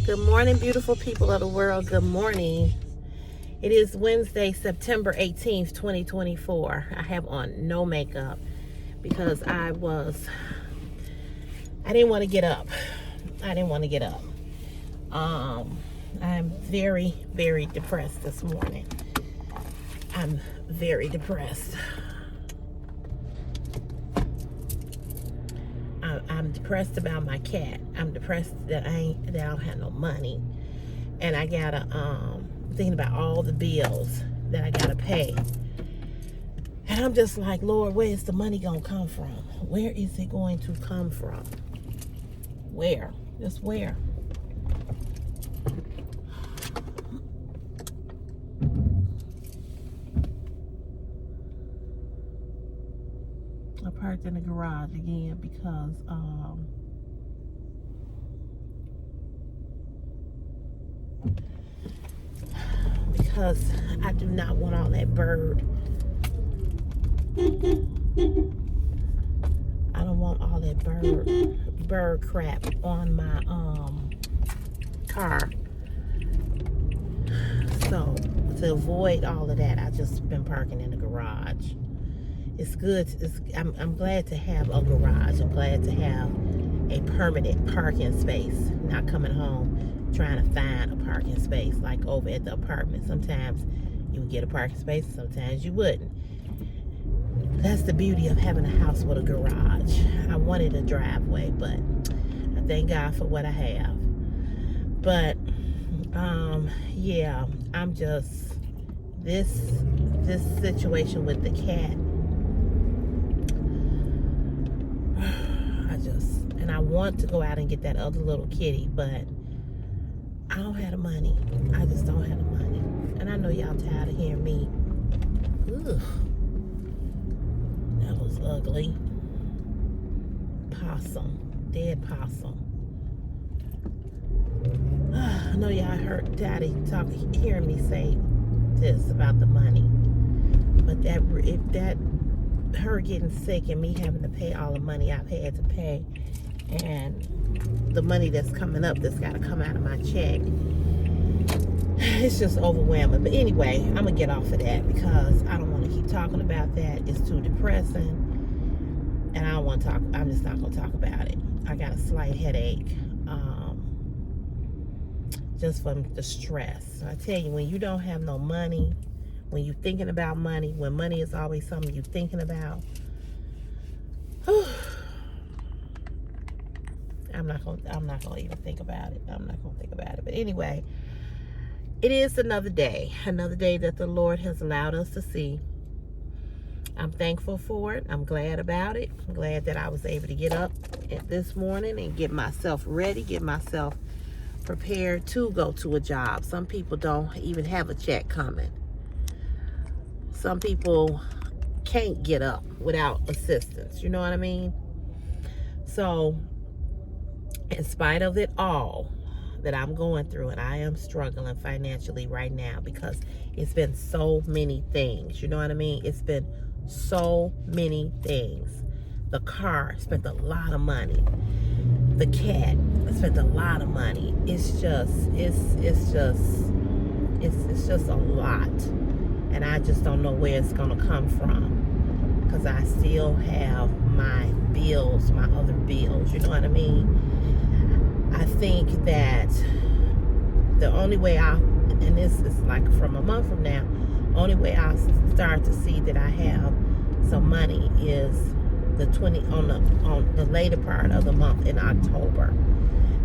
Good morning, beautiful people of the world. Good morning. It is Wednesday, September 18th, 2024. I have on no makeup because I didn't want to get up. I didn't want to get up. I'm very, very depressed this morning. I'm very depressed. I'm depressed about my cat. I'm depressed that I don't have no money, and I gotta thinking about all the bills that I gotta pay, and I'm just like, Lord, where is the money gonna come from? Where is it going to come from? Where? Just where? I parked in the garage again because I do not want all that bird. I don't want all that bird crap on my car. So to avoid all of that, I just been parking in the garage. It's good. I'm glad to have a garage. I'm glad to have a permanent parking space. Not coming home trying to find a parking space like over at the apartment. Sometimes you would get a parking space, sometimes you wouldn't. That's the beauty of having a house with a garage. I wanted a driveway, but I thank God for what I have. But yeah, I'm just this situation with the cat. And I want to go out and get that other little kitty, but I don't have the money. I just don't have the money. And I know y'all tired of hearing me. Ugh. That was ugly. Possum. Dead possum. I know y'all tired of hearing me say this about the money. But her getting sick and me having to pay all the money I've had to pay, and the money that's coming up that's got to come out of my check, it's just overwhelming. But anyway, I'm gonna get off of that because I don't want to keep talking about that. It's too depressing, and I don't want to talk. I'm just not gonna talk about it. I got a slight headache, just from the stress. I tell you, when you don't have no money, when you're thinking about money, when money is always something you're thinking about, I'm not gonna even think about it. I'm not gonna think about it. But anyway, it is another day that the Lord has allowed us to see. I'm thankful for it. I'm glad about it. I'm glad that I was able to get up this morning and get myself ready, get myself prepared to go to a job. Some people don't even have a check coming. Some people can't get up without assistance. You know what I mean? So, in spite of it all that I'm going through, and I am struggling financially right now because it's been so many things. You know what I mean? It's been so many things. The car spent a lot of money. The cat spent a lot of money. It's just a lot. And I just don't know where it's gonna come from, because I still have my bills, my other bills. You know what I mean? I think that the only way and this is like from a month from now, only way I'll start to see that I have some money is on the later part of the month in October,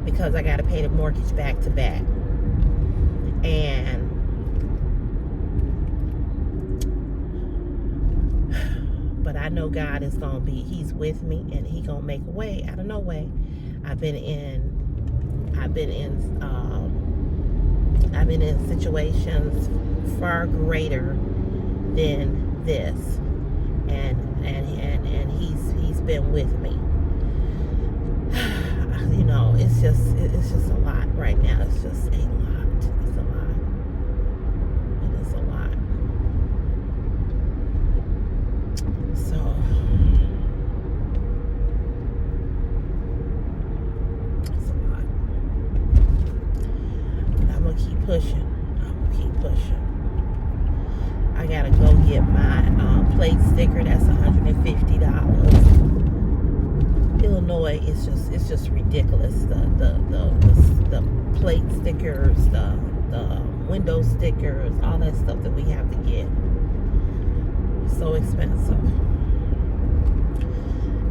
because I got to pay the mortgage back to back. But I know God is he's with me, and he gonna make a way out of no way. I've been in situations far greater than this, and he's been with me. You know, it's just a lot right now. It's just a lot. It's a lot. It is a lot. So it's a lot. gonna keep pushing. I'm gonna keep pushing. I gotta go get my plate sticker. That's $150. Illinois is just ridiculous. The plate stickers, the window stickers, all that stuff that we have to get. So expensive.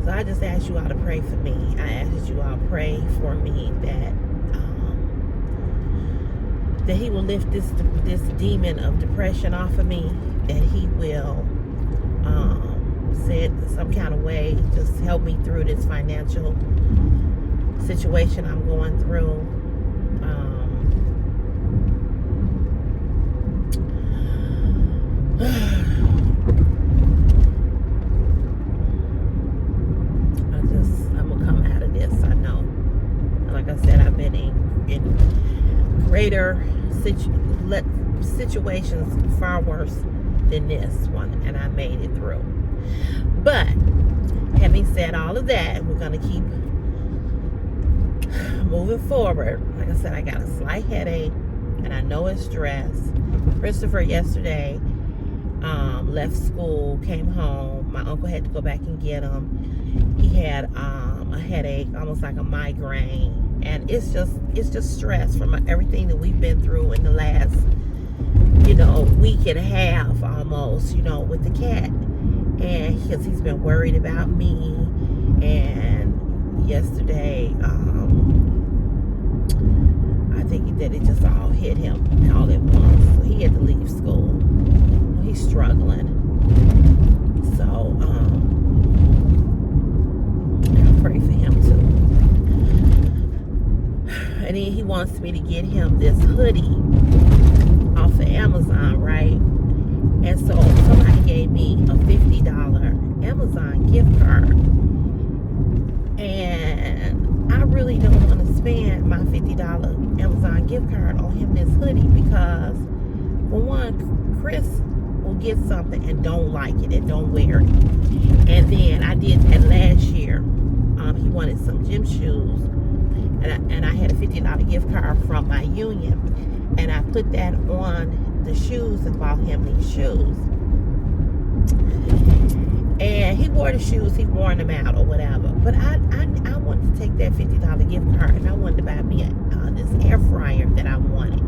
So I just ask you all to pray for me. I ask you all to pray for me that he will lift this demon of depression off of me, that he will send some kind of way, just help me through this financial situation I'm going through. I'm gonna come out of this. I know. Like I said, I've been in greater situations far worse than this one, and I made it through. But having said all of that, we're gonna keep moving forward. Like I said, I got a slight headache, and I know it's stress. Christopher yesterday left school, came home. My uncle had to go back and get him. He had a headache, almost like a migraine, and it's just stress from everything that we've been through in the last week and a half almost, with the cat. And because he's been worried about me, and yesterday I think that it just all hit him all at once. So he had to leave school. He's struggling. So I pray for him too. And then he wants me to get him this hoodie off of Amazon, right? And so somebody gave me a $50 Amazon gift card. And I really don't want to spend my $50 Amazon gift card on him this hoodie, because for one, Chris will get something and don't like it and don't wear it. And then I did that last year. He wanted some gym shoes, and I had a $50 gift card from my union, and I put that on the shoes and bought him these shoes. And he wore the shoes, he wore them out or whatever. But I wanted to take that $50 gift card, and I wanted to buy me this air fryer that I wanted.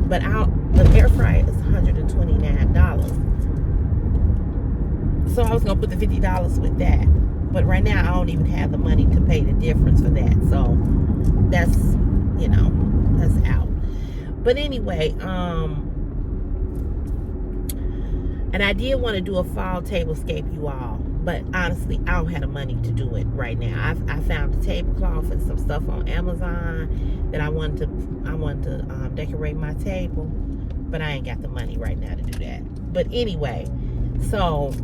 But the air fryer is $129. So I was going to put the $50 with that. But right now I don't even have the money to pay the difference for that. So that's, that's out. But anyway, and I did want to do a fall tablescape, you all. But honestly, I don't have the money to do it right now. I found a tablecloth and some stuff on Amazon that I wanted to decorate my table. But I ain't got the money right now to do that. But anyway, so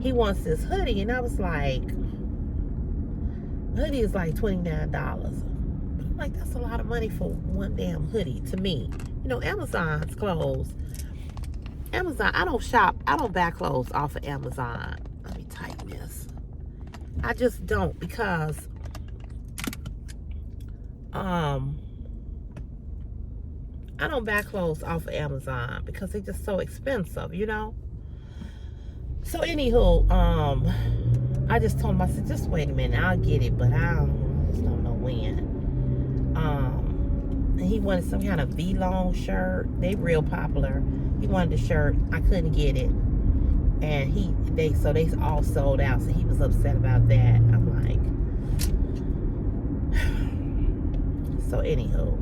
he wants this hoodie, and I was like, hoodie is like $29. But I'm like, that's a lot of money for one damn hoodie to me. Amazon's clothes. Amazon, I don't buy clothes off of Amazon. Let me tighten this. I just don't, because I don't buy clothes off of Amazon because they're just so expensive, So anywho, I just told him, I said, just wait a minute, I'll get it, but I just don't know when. And he wanted some kind of V-long shirt. They real popular. He wanted the shirt. I couldn't get it. And they all sold out, so he was upset about that. I'm like, so anywho,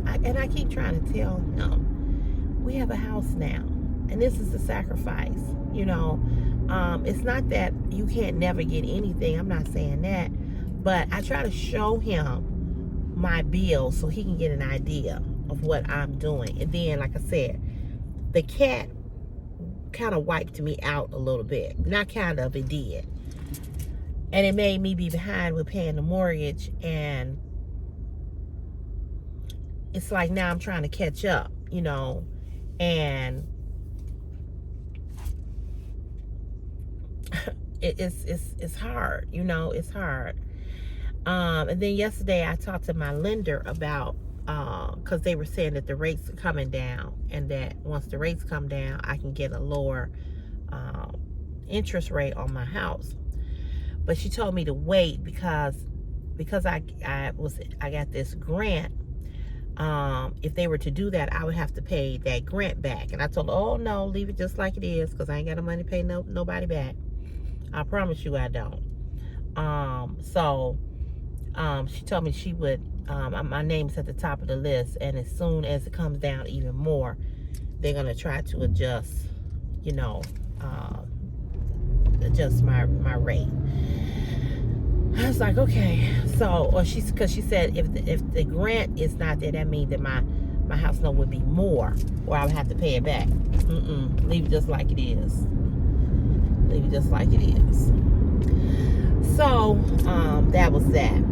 I keep trying to tell him, we have a house now, and this is a sacrifice. It's not that you can't never get anything. I'm not saying that, but I try to show him my bill so he can get an idea of what I'm doing. And then, like I said, the cat kind of wiped me out a little bit. Not kind of, it did. And it made me be behind with paying the mortgage, and it's like now I'm trying to catch up, and it's hard, it's hard. And then yesterday I talked to my lender about because they were saying that the rates are coming down, and that once the rates come down, I can get a lower interest rate on my house. But she told me to wait because I got this grant. If they were to do that, I would have to pay that grant back. And I told her, oh no, leave it just like it is, because I ain't got the money to pay nobody back. I promise you I don't. She told me she would, my name's at the top of the list, and as soon as it comes down even more, they're going to try to adjust, adjust my rate. I was like, okay. So, because she said if the grant is not there, that means that my house note would be more, or I would have to pay it back. Leave it just like it is. Leave it just like it is. So, that was that.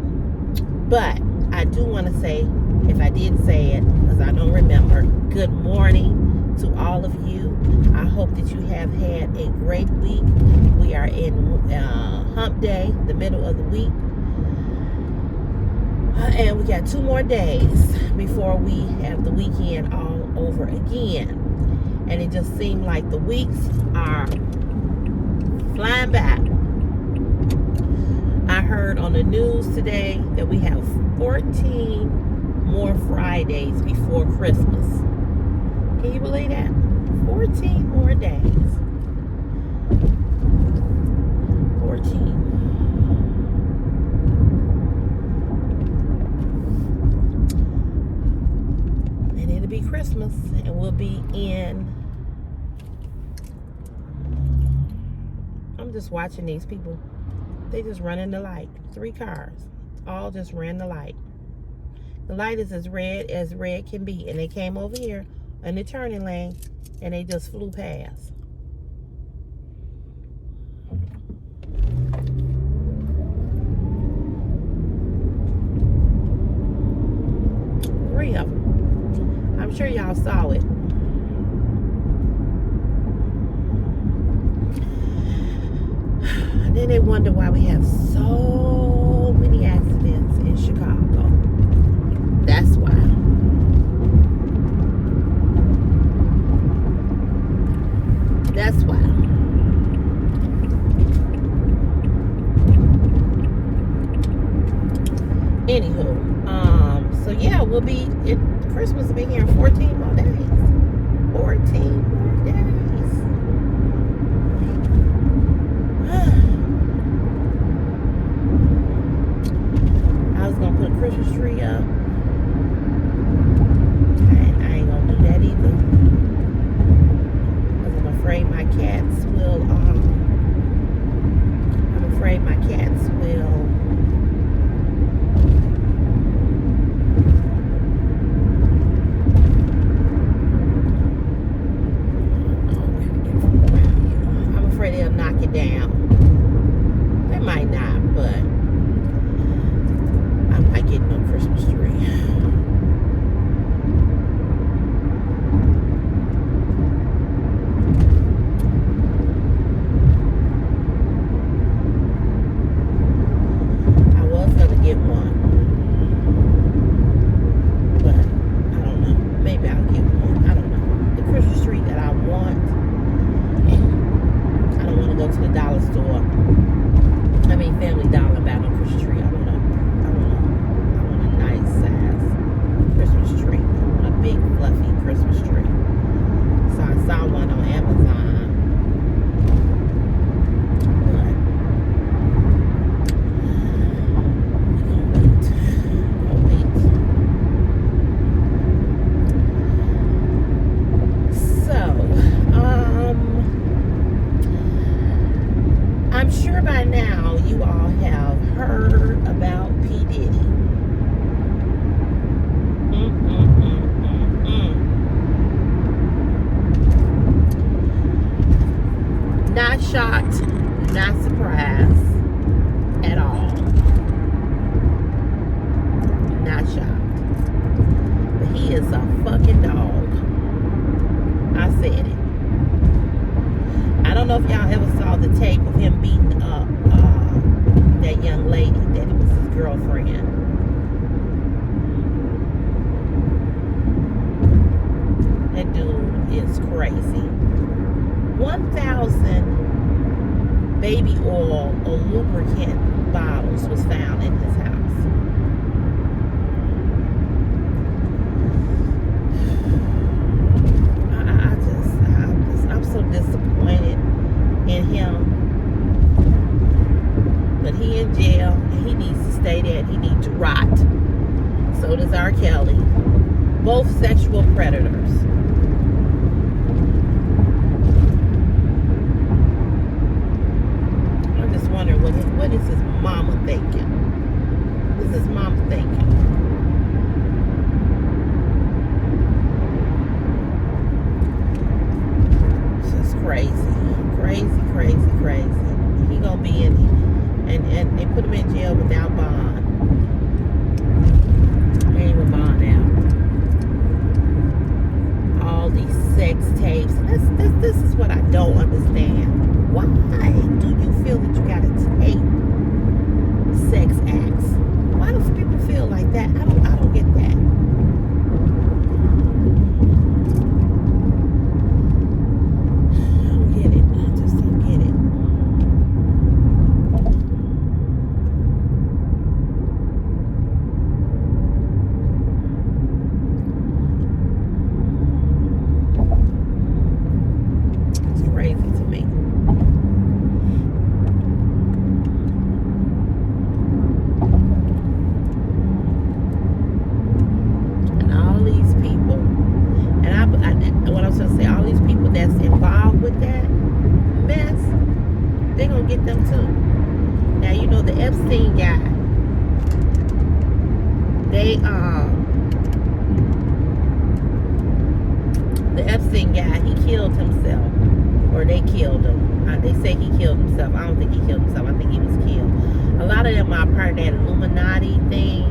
But I do want to say, if I didn't say it, because I don't remember, good morning to all of you. I hope that you have had a great week. We are in hump day, the middle of the week. And we got 2 more days before we have the weekend all over again. And it just seemed like the weeks are flying by. I heard on the news today that we have 14 more Fridays before Christmas. Can you believe that? 14 more days. 14. And it'll be Christmas, and we'll be in. I'm just watching these people. They just running the light. 3 cars. All just ran the light. The light is as red can be. And they came over here in the turning lane, and they just flew past. Three of them. I'm sure y'all saw it. And then they wonder why we have so many accidents in Chicago. That's why. That's why. Anywho, so yeah, we'll be Christmas will be here in 14 more days. 14 more days. I was gonna put a Christmas tree up. I ain't gonna do that either. Because I'm afraid my cats will they'll knock it down. They might not, but I'm not getting no Christmas tree. I was gonna get one, but I don't know. Maybe I'll get one. I don't know. The Christmas tree that I want, I don't want to go to the dollar store. Family Dollar, buy no Christmas tree. I want a nice size Christmas tree. I want a big fluffy Christmas tree. So I saw one on Amazon. I'm sure by now you all have heard about P. Diddy. Not shocked, not surprised at all. Not shocked. But he is a fucking dog. I said it. I don't know if y'all ever saw the tape of him beating up that young lady that was his girlfriend. crazy. 1,000 baby oil or lubricant bottles was found in his house. I'm so disappointed in him. But he in jail and he needs to stay there and he needs to rot. So does R. Kelly. Both sexual predators. I'm just wondering what is his mama thinking? What is his mama thinking? It's just crazy. Crazy. He gonna be in and they put him in jail without bond. They ain't even bond out. All these sex tapes. This is what I don't understand. Why do you feel that you gotta tape sex acts? Why do people feel like that? I don't get that. The Epstein guy, he killed himself, or they killed him. They say he killed himself. I don't think he killed himself. I think he was killed. A lot of them are part of that Illuminati thing,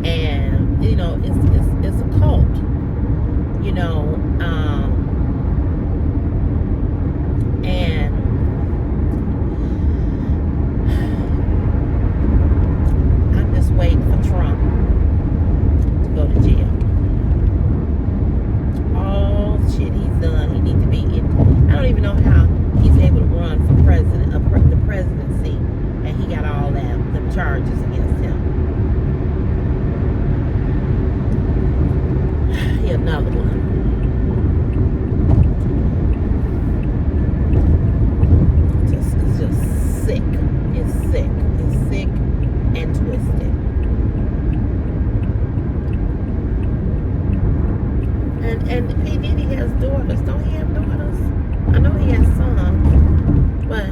and you know, it's a cult. You know, and I'm just waiting for Trump to go to jail. All the shit he's done, he needs to be in. I don't even know how he's able to run for president, the presidency, and he got all them charges against him. Another one. It's just sick. It's sick. It's sick and twisted. And P. Diddy has daughters. Don't he have daughters? I know he has sons, but I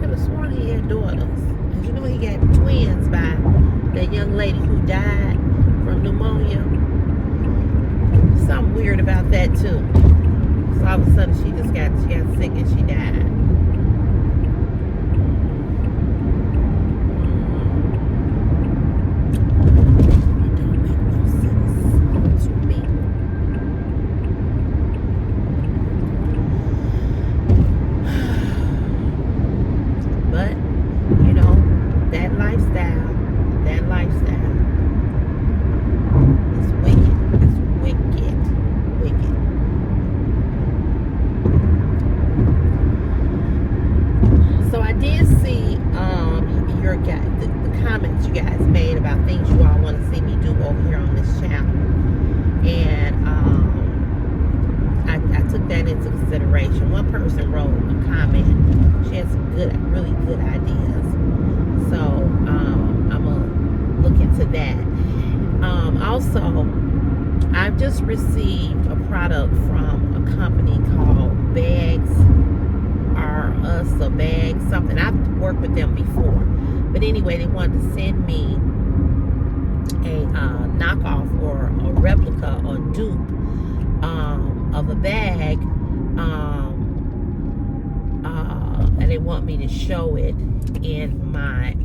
could have sworn he had daughters. And you know he got twins by that young lady who died from pneumonia. Something weird about that too. So all of a sudden she got sick and she died. One person wrote a comment. She had some really good ideas. So I'm gonna look into that. Also, I've just received a product from a company called Bags R Us or Bags something. I've worked with them before, but anyway, they wanted to send me a knockoff or a replica or dupe of a bag. And they want me to show it in my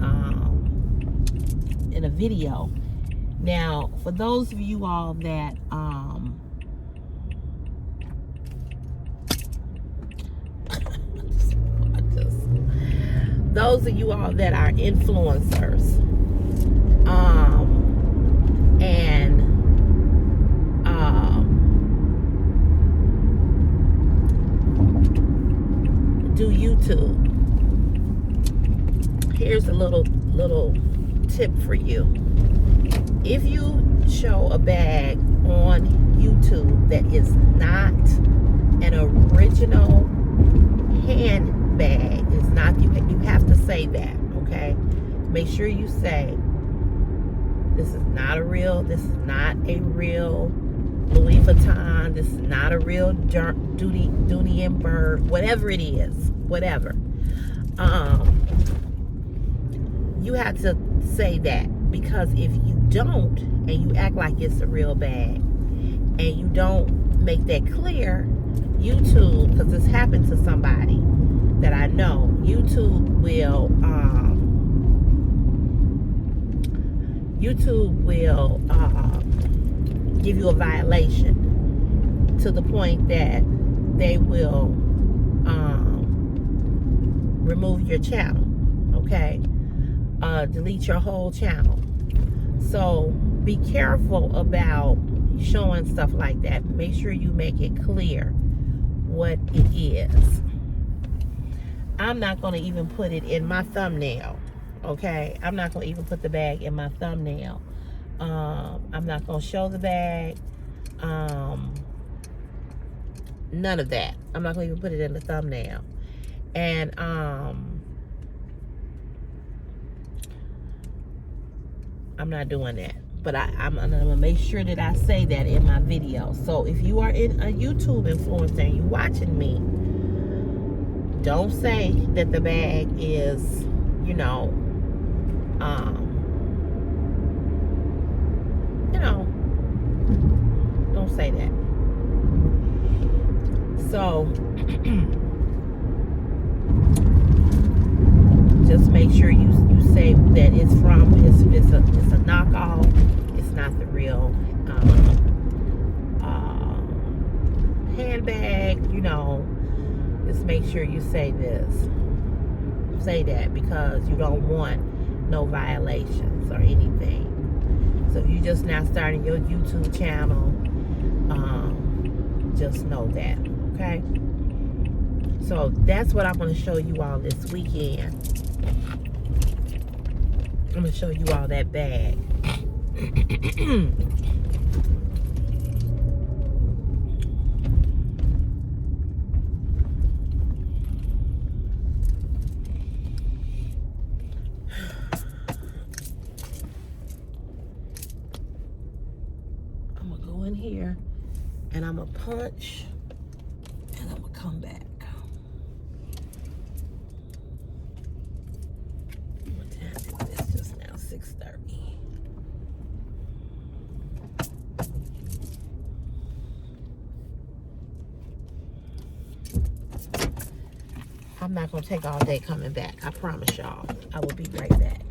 in a video. Now, for those of you all that those of you all that are influencers and YouTube, here's a little tip for you. If you show a bag on YouTube that is not an original handbag, it's not, you have to say that, okay? Make sure you say, this is not a real Louis Vuitton, this is not a real Dooney and Bourke, whatever it is, whatever. You have to say that, because if you don't, and you act like it's a real bag, and you don't make that clear, YouTube, because this happened to somebody that I know, YouTube will give you a violation, to the point that they will remove your channel, okay? Delete your whole channel. So be careful about showing stuff like that. Make sure you make it clear what it is. I'm not going to even put it in my thumbnail, okay? I'm not going to even put the bag in my thumbnail. I'm not going to show the bag. None of that. I'm not going to even put it in the thumbnail. And I'm not doing that. But I'm going to make sure that I say that in my video. So if you are in a YouTube influencer and you're watching me, don't say that the bag is, don't say that. So just make sure you say that it's a knockoff. It's not the real handbag. Just make sure you say this. Say that, because you don't want no violations or anything. So if you're just now starting your YouTube channel, just know that, okay? So that's what I'm going to show you all this weekend. I'm going to show you all that bag. I'm going to go in here and I'm going to punch and I'm going to come back. What time is this? Just now 6:30. I'm not going to take all day coming back. I promise y'all. I will be right back.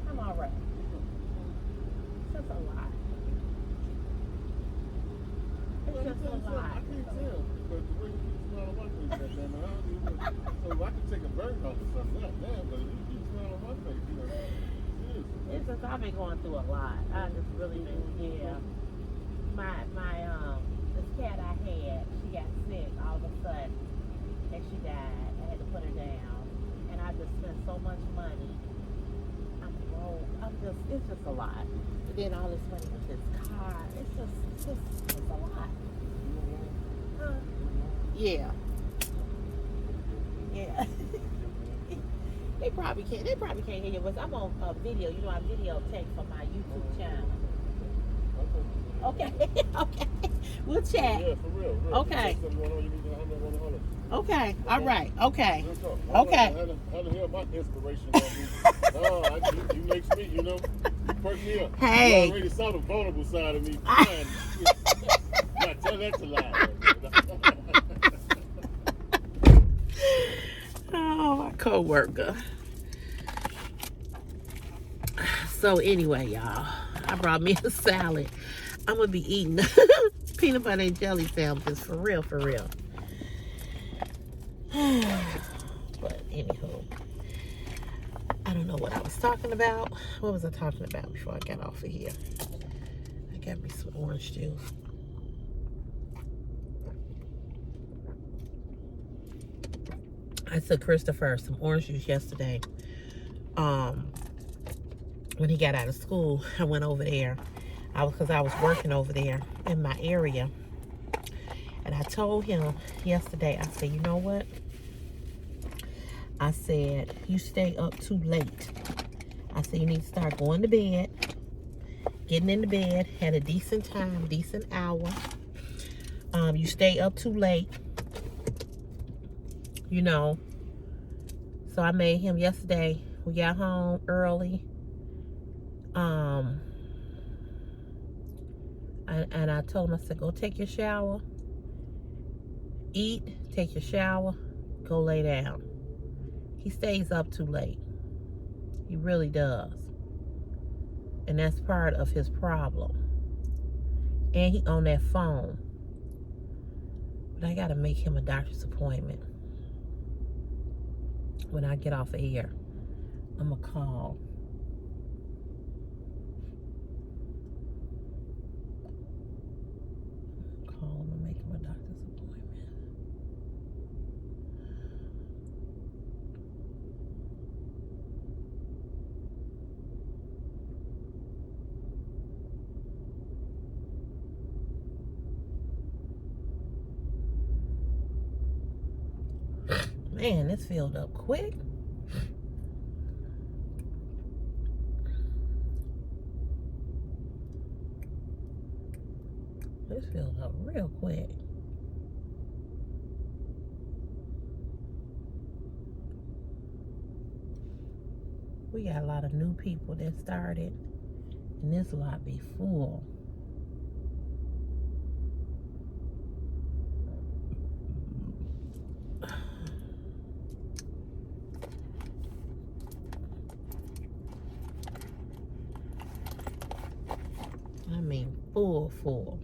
I'm all right. It's just a lot. It's just a lot. I can't tell, but the way you smell on my face that damn, so I can take a burden off or something like that, but you smell on my face, It's just, I've been going through a lot. I just really been, yeah. This cat I had, she got sick all of a sudden, and she died. I had to put her down, and I just spent so much money. I'm broke. It's just a lot. And then all this money with this car. It's a lot. Yeah. Yeah. They probably can't. They probably can't hear you, but I'm on video. You know, I videotape for my YouTube channel. Okay. Okay. We'll chat. Yeah, for real. Okay. There's something going on, you need to holler. Okay. All right. Okay. Real talk. Okay. How the hell my inspiration gonna be? You makes me, you perk me up. Hey. You already saw the vulnerable side of me. Now tell that to lie. Oh, my coworker. So anyway, y'all, I brought me a salad. I'm gonna be eating peanut butter and jelly sandwiches for real, for real. But anywho, I don't know what I was talking about. What was I talking about before I got off of here? I got me some orange juice. I took Christopher some orange juice yesterday. When he got out of school, I went over there. Because I was working over there in my area. And I told him yesterday, I said, you know what? I said, you stay up too late. I said, you need to start going to bed, getting into bed at a decent time, decent hour. You stay up too late, you know. So I made him yesterday. We got home early. And I told him, I said, go take your shower, eat, take your shower, go lay down. He stays up too late. He really does. And that's part of his problem. And he on that phone. But I gotta make him a doctor's appointment. When I get off of here, I'm gonna call. Call him and make him a doctor's appointment. Man, this filled up quick. This filled up real quick. We got a lot of new people that started, and this lot be full. I mean, full.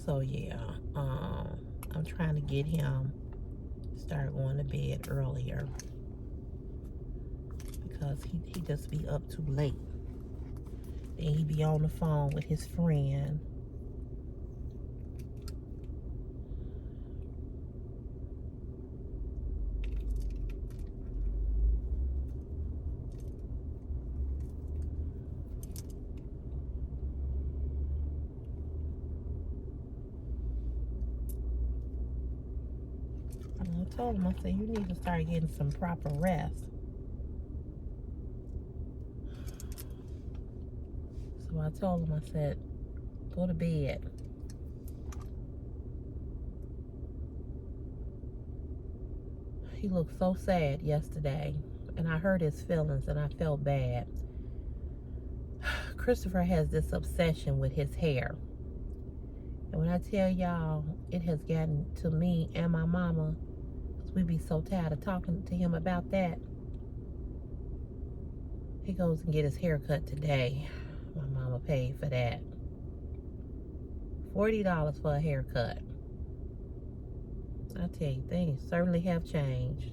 So yeah, I'm trying to get him start going to bed earlier because he just be up too late. Then he be on the phone with his friend. I told him, I said, you need to start getting some proper rest. So I told him, I said, go to bed. He looked so sad yesterday, and I hurt his feelings, and I felt bad. Christopher has this obsession with his hair. And when I tell y'all, it has gotten to me and my mama, we be so tired of talking to him about that. He goes and get his hair cut today. My mama paid for that. $40 for a haircut. I tell you, things certainly have changed.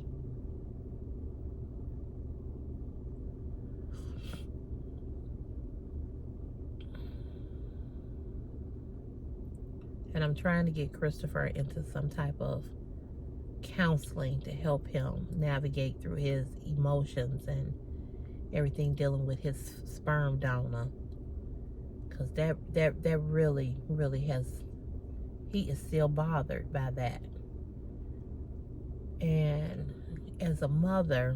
And I'm trying to get Christopher into some type of counseling to help him navigate through his emotions and everything dealing with his sperm donor, because that really has he is still bothered by that. And as a mother,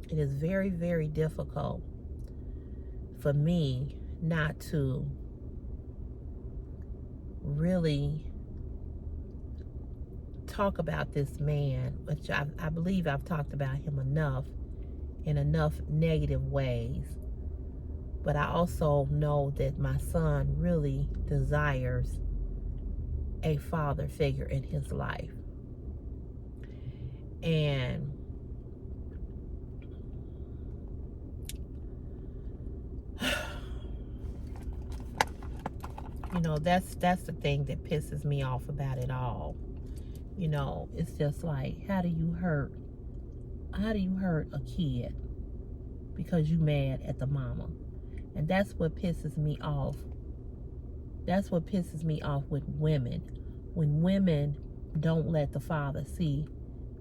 it is very, very difficult for me not to really talk about this man, which I believe I've talked about him enough in enough negative ways. But I also know that my son really desires a father figure in his life. And you know, that's the thing that pisses me off about it all. You know, it's just like, how do you hurt a kid because you mad at the mama? And that's what pisses me off. That's what pisses me off with women. When women don't let the father see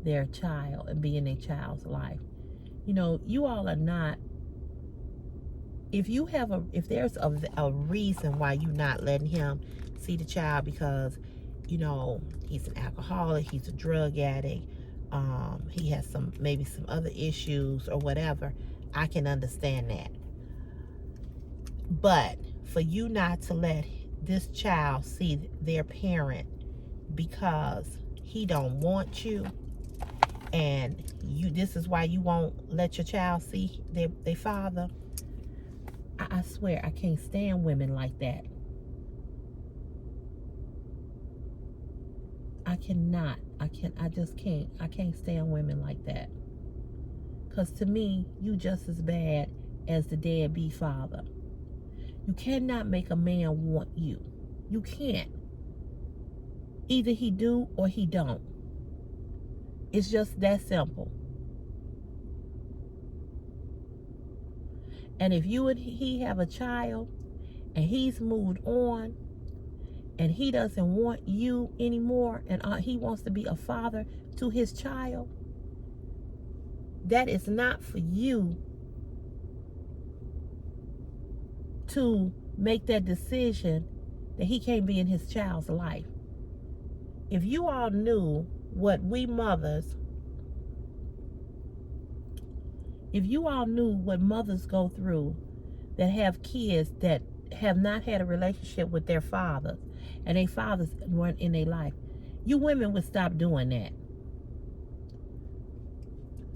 their child and be in their child's life. You know, you all are not, if there's a reason why you're not letting him see the child because, you know, he's an alcoholic, he's a drug addict, he has maybe some other issues or whatever, I can understand that. But for you not to let this child see their parent because he don't want you, and this is why you won't let your child see their father, I swear I can't stand women like that. I just can't. I can't stand women like that. Because to me, you just as bad as the deadbeat father. You cannot make a man want you. You can't. Either he do or he don't. It's just that simple. And if you and he have a child and he's moved on and he doesn't want you anymore and he wants to be a father to his child, that is not for you to make that decision that he can't be in his child's life. If you all knew what we mothers, if you all knew what mothers go through that have kids that have not had a relationship with their fathers and their fathers weren't in their life, you women would stop doing that.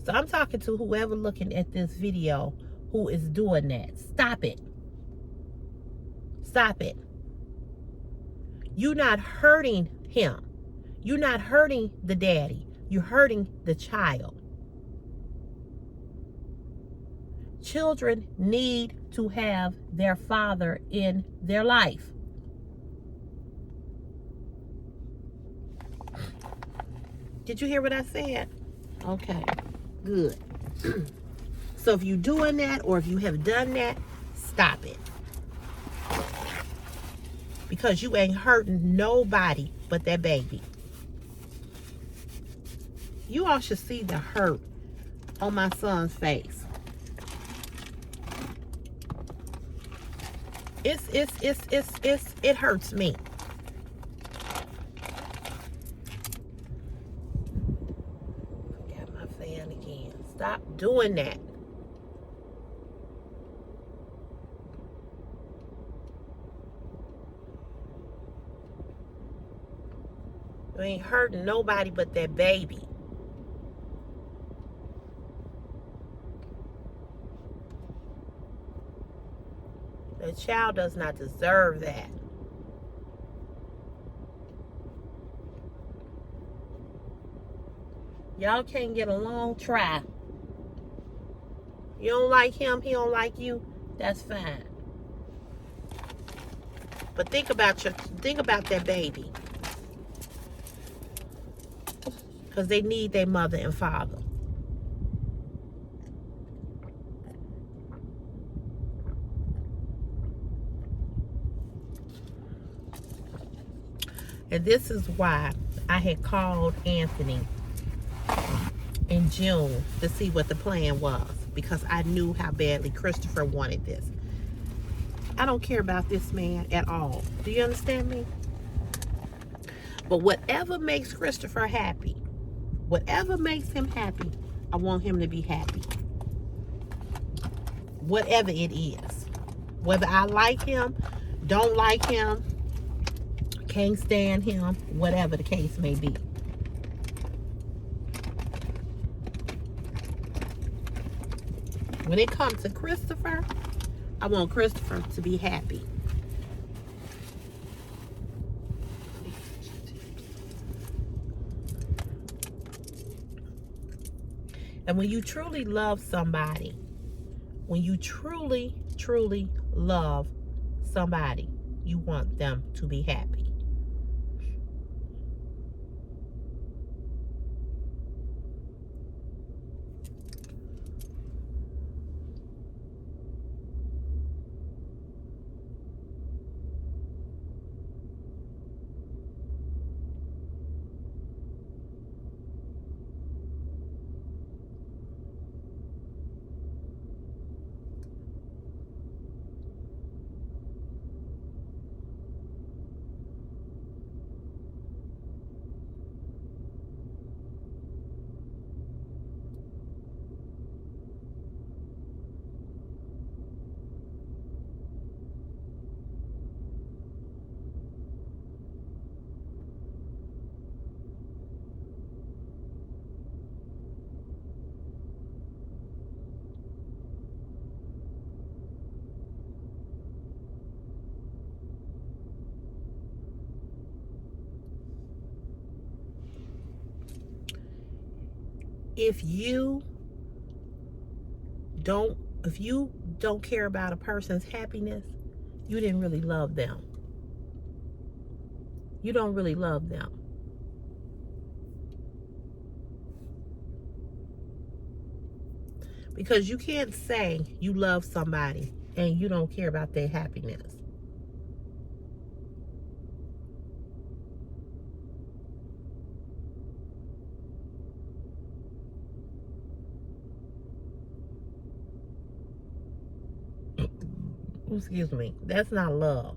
So I'm talking to whoever looking at this video who is doing that. Stop it. Stop it. You're not hurting him. You're not hurting the daddy. You're hurting the child. Children need to have their father in their life. Did you hear what I said? Okay, good. So if you're doing that or if you have done that, stop it. Because you ain't hurting nobody but that baby. You all should see the hurt on my son's face. It hurts me. Got my fan again. Stop doing that. You ain't hurting nobody but that baby. The child does not deserve that. Y'all can't get along, try. You don't like him, he don't like you, that's fine. But think about that baby. Because they need their mother and father. And this is why I had called Anthony in June to see what the plan was, because I knew how badly Christopher wanted this. I don't care about this man at all. Do you understand me? But whatever makes Christopher happy, whatever makes him happy, I want him to be happy. Whatever it is. Whether I like him, don't like him, can't stand him, whatever the case may be. When it comes to Christopher, I want Christopher to be happy. And when you truly love somebody, when you truly, truly love somebody, you want them to be happy. If you don't care about a person's happiness, you didn't really love them. You don't really love them. Because you can't say you love somebody and you don't care about their happiness. Excuse me. That's not love.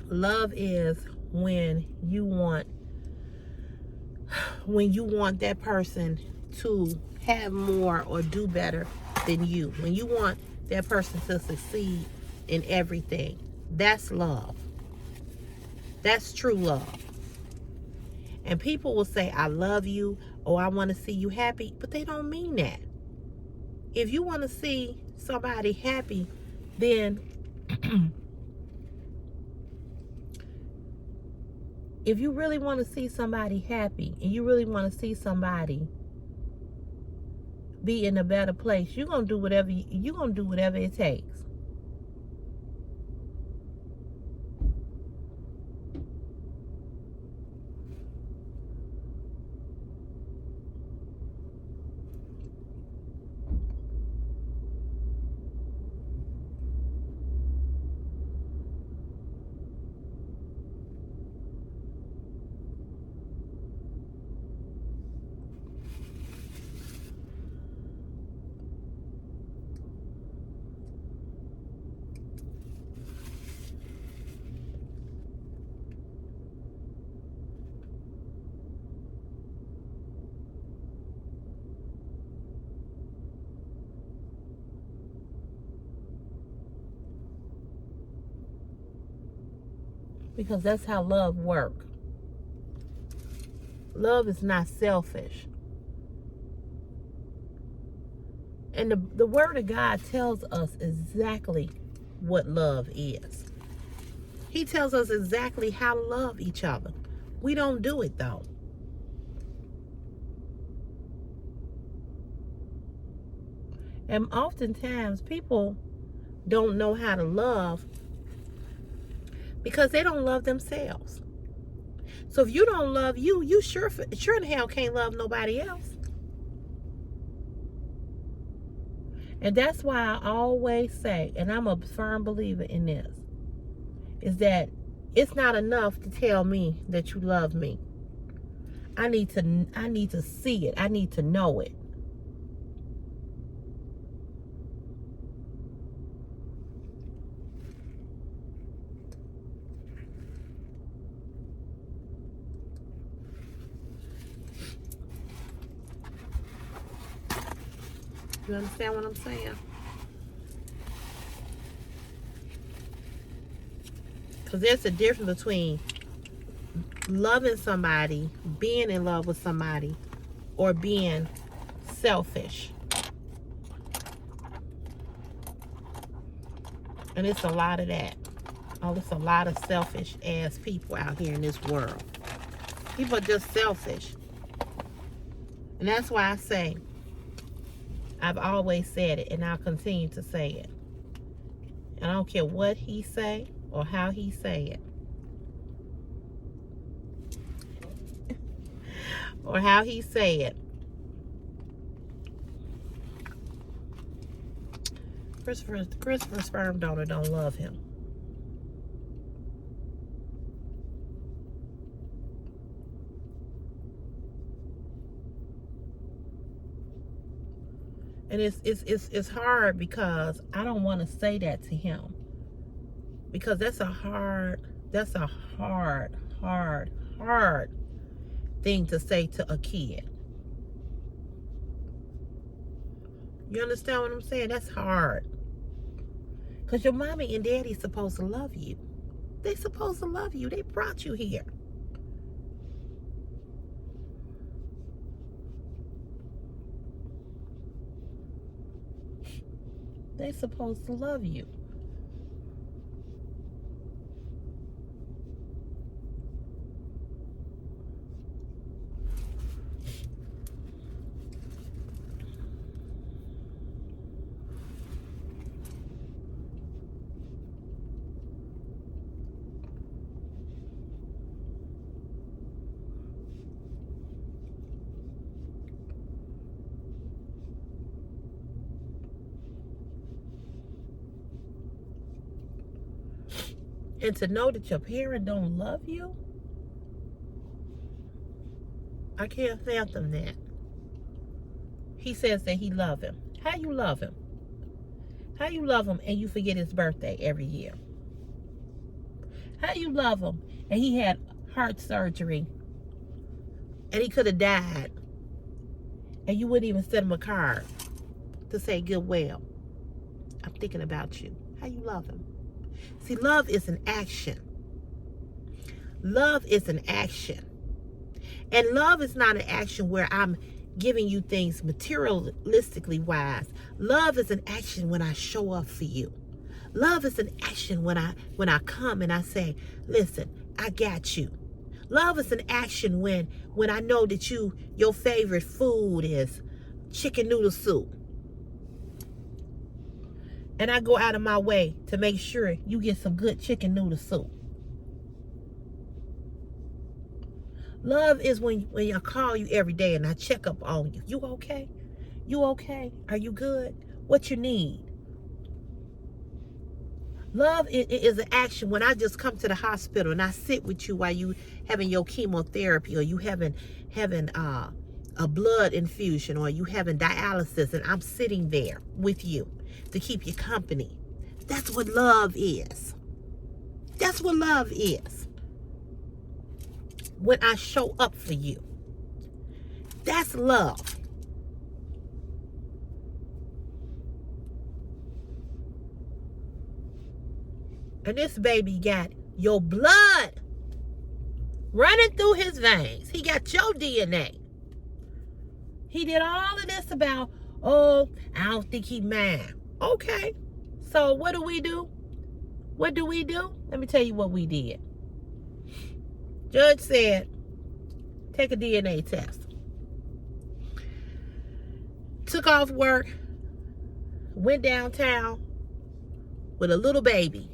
Love is when you want that person to have more or do better than you. When you want that person to succeed in everything. That's love. That's true love. And people will say, I love you, or I want to see you happy, but they don't mean that. If you want to see somebody happy, then if you really want to see somebody happy and you really want to see somebody be in a better place, you're going to do whatever it takes. Because that's how love works. Love is not selfish. And the Word of God tells us exactly what love is. He tells us exactly how to love each other. We don't do it though. And oftentimes people don't know how to love because they don't love themselves. So if you don't love you, you sure in hell can't love nobody else. And that's why I always say, and I'm a firm believer in this, is that it's not enough to tell me that you love me. I need to see it. I need to know it. You understand what I'm saying? Because there's a difference between loving somebody, being in love with somebody, or being selfish. And it's a lot of that. Oh, it's a lot of selfish ass people out here in this world. People are just selfish. And that's why I say, I've always said it, and I'll continue to say it. And I don't care what he say or how he say it. Or how he say it. Christopher's sperm donor don't love him. And it's hard because I don't want to say that to him. Because that's a hard thing to say to a kid. You understand what I'm saying? That's hard. Because your mommy and daddy's supposed to love you. They supposed to love you. They brought you here. They supposed to love you. And to know that your parent don't love you, I can't fathom that. He says that he love him. How you love him? How you love him and you forget his birthday every year? How you love him and he had heart surgery and he could have died and you wouldn't even send him a card to say good well, I'm thinking about you? How you love him? See, love is an action. Love is an action. And love is not an action where I'm giving you things materialistically wise. Love is an action when I show up for you. Love is an action when I come and I say, listen, I got you. Love is an action when I know that your favorite food is chicken noodle soup. And I go out of my way to make sure you get some good chicken noodle soup. Love is when I call you every day and I check up on you. You okay? You okay? Are you good? What you need? Love is an action when I just come to the hospital and I sit with you while you having your chemotherapy or you having a blood infusion or you having dialysis and I'm sitting there with you to keep you company. That's what love is. That's what love is. When I show up for you. That's love. And this baby got your blood running through his veins. He got your DNA. He did all of this about, oh, I don't think he mine. Okay. So what do we do? What do we do? Let me tell you what we did. Judge said, take a DNA test. Took off work, went downtown, with a little baby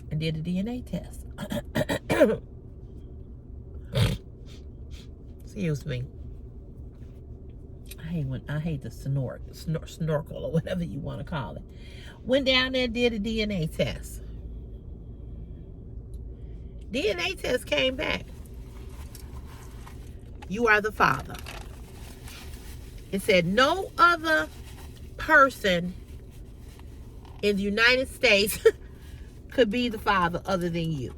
and did a DNA test. Excuse me. I hate the snorkel or whatever you want to call it. Went down there and did a DNA test. DNA test came back. You are the father. It said no other person in the United States could be the father other than you.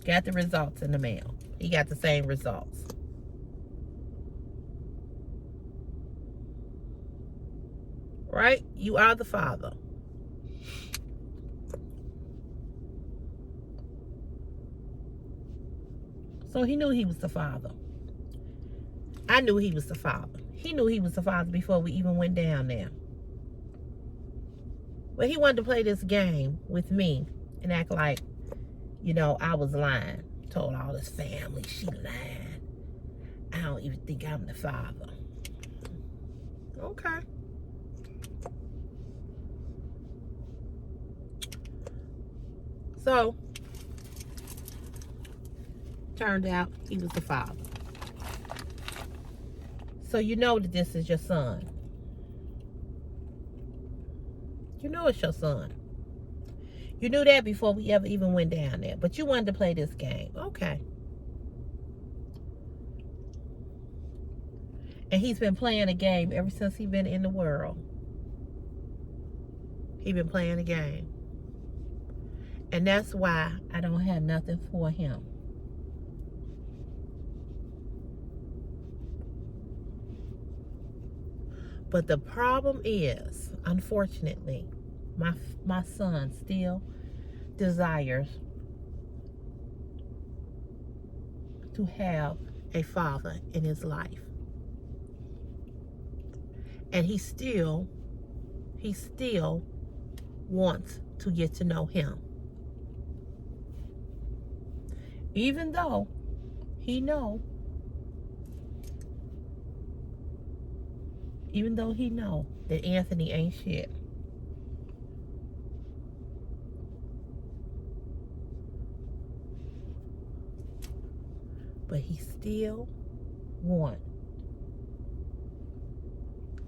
Got the results in the mail. He got the same results. Right? You are the father. So he knew he was the father. I knew he was the father. He knew he was the father before we even went down there. But he wanted to play this game with me and act like, you know, I was lying. Told all his family she lied. I don't even think I'm the father. Okay. So, turned out he was the father. So you know that this is your son. You know it's your son. You knew that before we ever even went down there. But you wanted to play this game. Okay. And he's been playing a game ever since he's been in the world. He's been playing a game. And that's why I don't have nothing for him. But the problem is, unfortunately, my son still desires to have a father in his life. And he still wants to get to know him. Even though he know that Anthony ain't shit. But he still want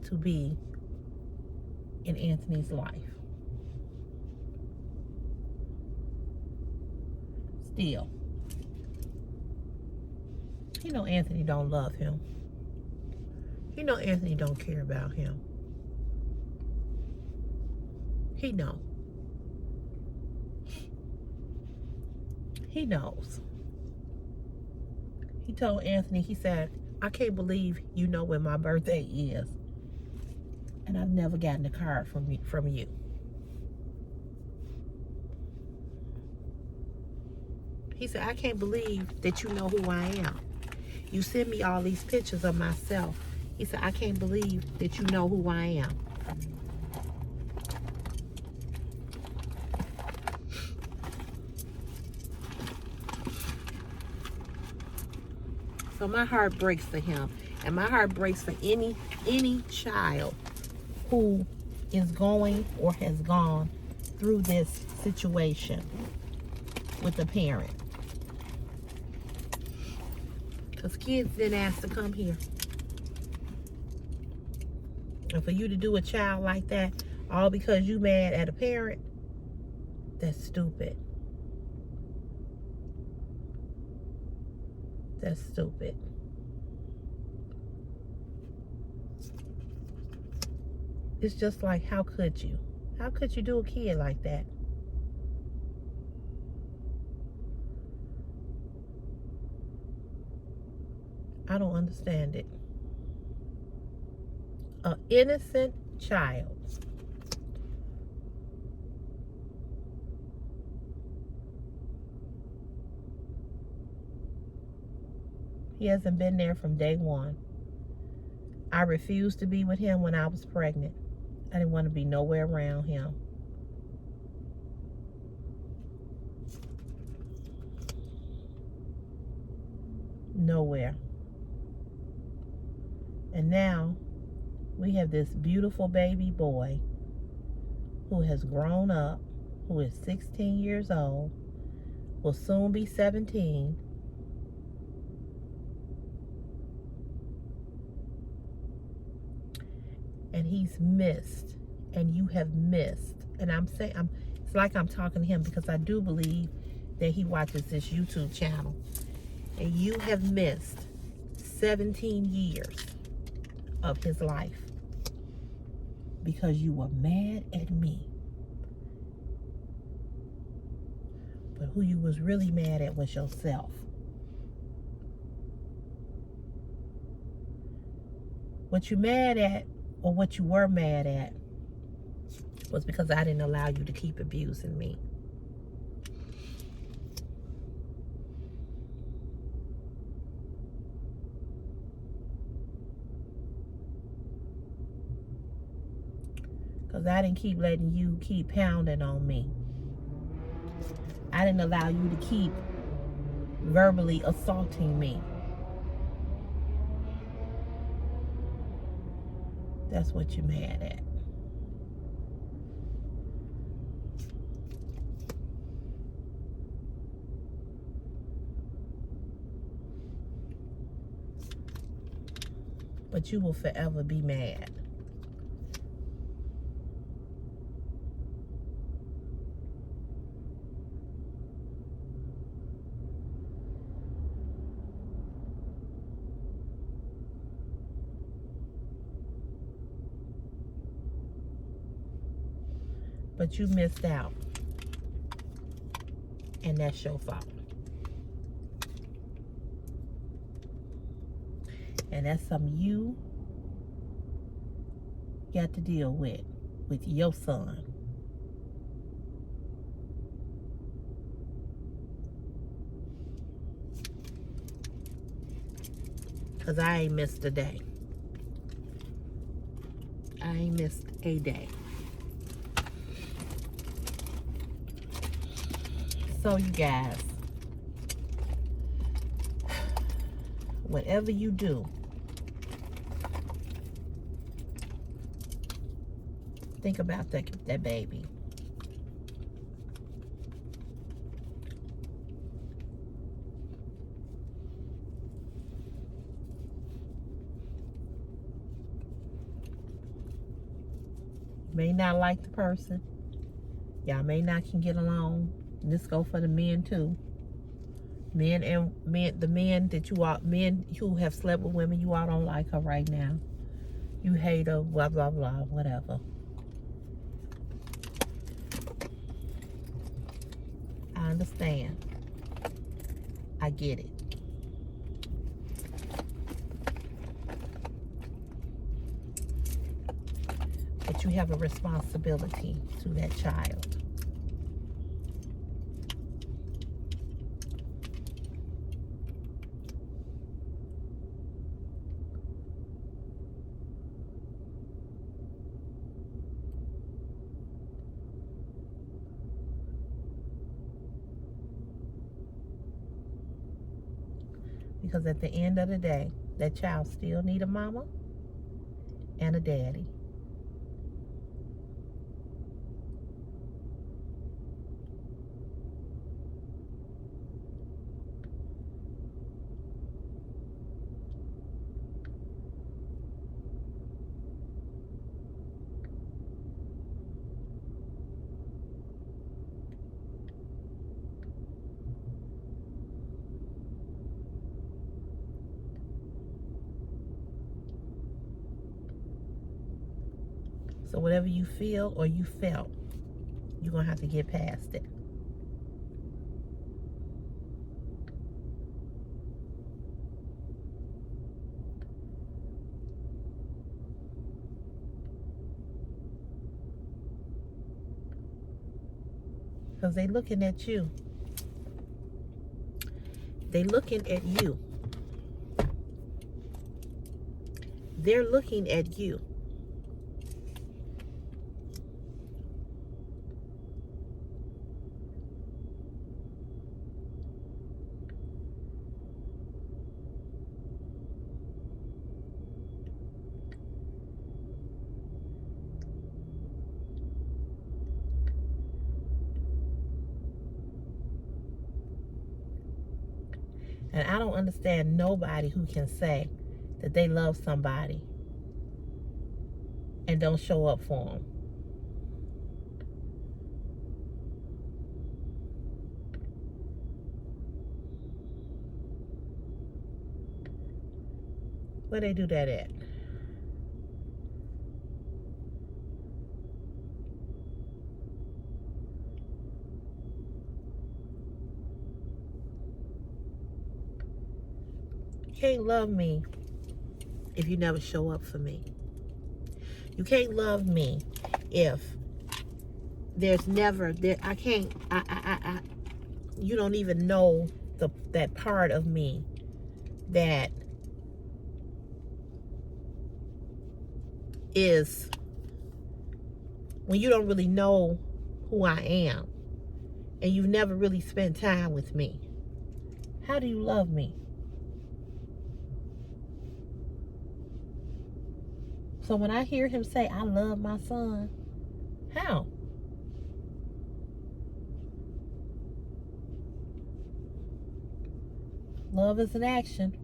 to be in Anthony's life. Still. You know Anthony don't love him. You know Anthony don't care about him. He know. He knows. He told Anthony, he said, I can't believe you know when my birthday is. And I've never gotten a card from you. He said, I can't believe that you know who I am. You send me all these pictures of myself. He said, I can't believe that you know who I am. So my heart breaks for him. And my heart breaks for any child who is going or has gone through this situation with a parent. Because kids didn't ask to come here. And for you to do a child like that, all because you mad at a parent, that's stupid. That's stupid. It's just like, how could you? How could you do a kid like that? I don't understand it. An innocent child. He hasn't been there from day one. I refused to be with him when I was pregnant. I didn't want to be nowhere around him. Nowhere. And now We have this beautiful baby boy who has grown up, who is 16 years old, will soon be 17. And he's missed, and you have missed. And it's like I'm talking to him because I do believe that he watches this YouTube channel. And you have missed 17 years of his life because you were mad at me. But who you was really mad at was yourself. What you mad at, or what you were mad at, was because I didn't allow you to keep abusing me. Because I didn't keep letting you keep pounding on me. I didn't allow you to keep verbally assaulting me. That's what you're mad at. But you will forever be mad. But you missed out. And that's your fault. And that's something you got to deal with your son. Because I ain't missed a day. I ain't missed a day. So you guys, whatever you do, think about that baby. You may not like the person. Y'all may not can get along. This go for the men too. Men who have slept with women, you all don't like her right now. You hate her, blah, blah, blah, whatever. I understand. I get it. But you have a responsibility to that child. Because at the end of the day, that child still need a mama and a daddy. So whatever you feel or you felt, you're going to have to get past it. Because they looking at you. They looking at you. They're looking at you. And I don't understand nobody who can say that they love somebody and don't show up for them. Where they do that at? You can't love me if you never show up for me. You can't love me if there's never there. I can't. You don't even know that part of me that is when you don't really know who I am and you've never really spent time with me. How do you love me? So when I hear him say, I love my son, how? Love is an action.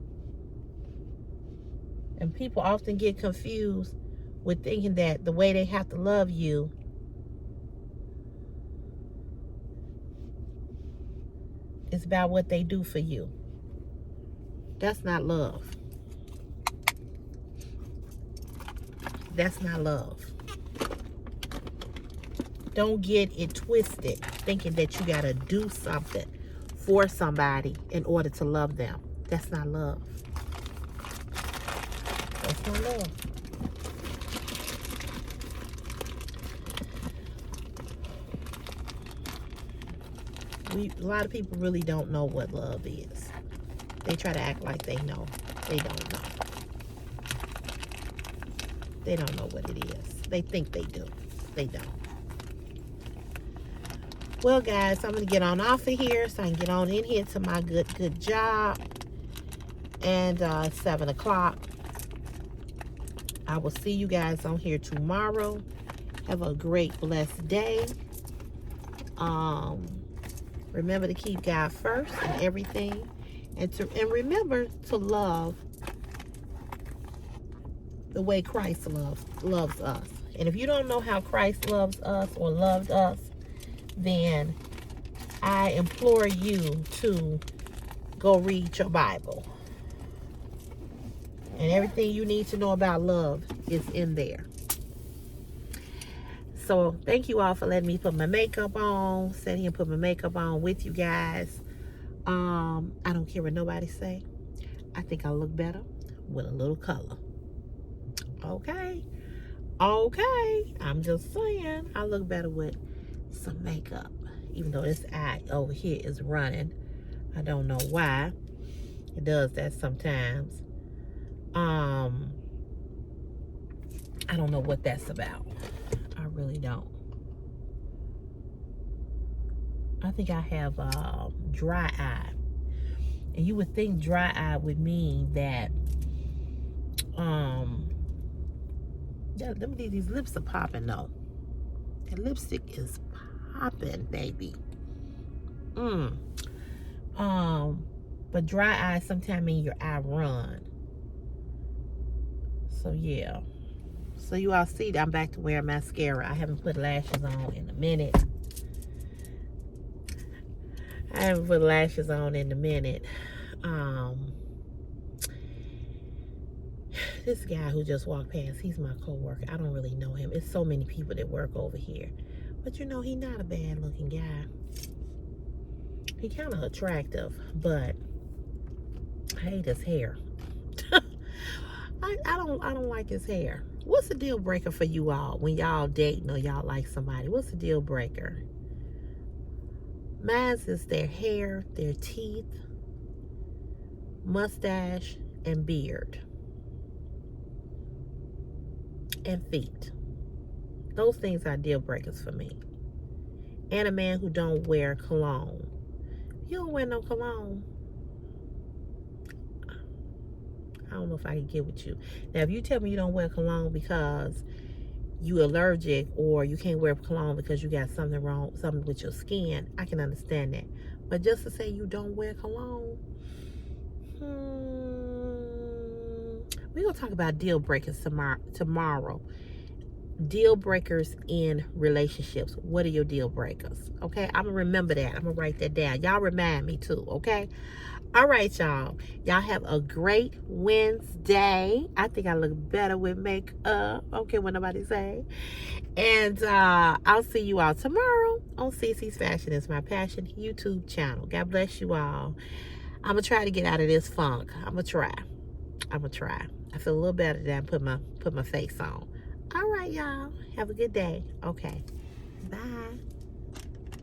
And people often get confused with thinking that the way they have to love you is about what they do for you. That's not love. That's not love. Don't get it twisted thinking that you gotta do something for somebody in order to love them. That's not love. That's not love. A lot of people really don't know what love is. They try to act like they know. They don't know. They don't know what it is. They think they do. They don't. Well, guys, I'm going to get on off of here so I can get on in here to my good job. And 7 o'clock. I will see you guys on here tomorrow. Have a great, blessed day. Remember to keep God first in everything. And remember to love the way Christ loves us. And if you don't know how Christ loves us or loved us, then I implore you to go read your Bible. And everything you need to know about love is in there. So thank you all for letting me put my makeup on. Sit here and put my makeup on with you guys. I don't care what nobody say. I think I look better with a little color. Okay. I'm just saying I look better with some makeup. Even though this eye over here is running. I don't know why. It does that sometimes. I don't know what that's about. I really don't. I think I have dry eye. And you would think dry eye would mean that yeah, these lips are popping though. The lipstick is popping, baby. But dry eye sometimes mean your eye run. So yeah. So you all see that I'm back to wearing mascara. I haven't put lashes on in a minute. This guy who just walked past, he's my co-worker. I don't really know him. It's so many people that work over here. But you know, he's not a bad looking guy. He kind of attractive, but I hate his hair. I don't like his hair. What's the deal breaker for you all when y'all dating or y'all like somebody? What's the deal breaker? Mine is their hair, their teeth, mustache, and beard. And feet. Those things are deal breakers for me. And a man who don't wear cologne. You don't wear no cologne. I don't know if I can get with you. Now, if you tell me you don't wear cologne because you allergic or you can't wear cologne because you got something wrong, something with your skin, I can understand that. But just to say you don't wear cologne, We're going to talk about deal breakers tomorrow. Deal breakers in relationships. What are your deal breakers? Okay, I'm going to remember that. I'm going to write that down. Y'all remind me too, okay? All right, y'all. Y'all have a great Wednesday. I think I look better with makeup. Okay, what nobody say. And I'll see you all tomorrow on CC's Fashion is My Passion YouTube channel. God bless you all. I'm going to try to get out of this funk. I'm going to try. I feel a little better than I put my face on. All right, y'all. Have a good day. Okay. Bye.